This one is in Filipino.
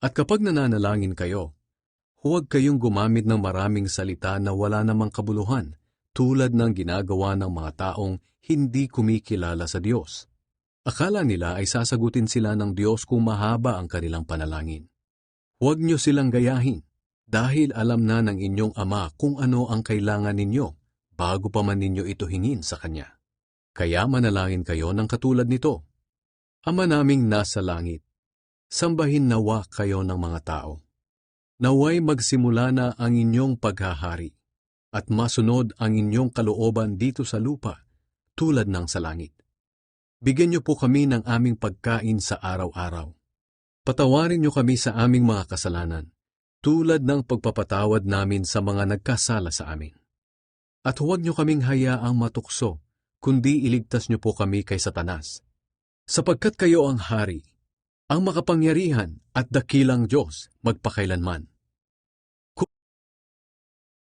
At kapag nananalangin kayo, huwag kayong gumamit ng maraming salita na wala namang kabuluhan, tulad ng ginagawa ng mga taong hindi kumikilala sa Diyos. Akala nila ay sasagutin sila ng Diyos kung mahaba ang kanilang panalangin. Huwag niyo silang gayahin, dahil alam na ng inyong Ama kung ano ang kailangan ninyo, bago pa man ninyo ito hingin sa Kanya. Kaya manalangin kayo ng katulad nito: Ama naming nasa langit, sambahin nawa kayo ng mga tao. Naway magsimula na ang inyong paghahari, at masunod ang inyong kalooban dito sa lupa, tulad ng sa langit. Bigyan niyo po kami ng aming pagkain sa araw-araw. Patawarin niyo kami sa aming mga kasalanan, tulad ng pagpapatawad namin sa mga nagkasala sa amin. At huwag niyo kaming hayaang matukso, kundi iligtas niyo po kami kay Satanas. Sapagkat kayo ang hari, ang makapangyarihan at dakilang Diyos magpakailanman.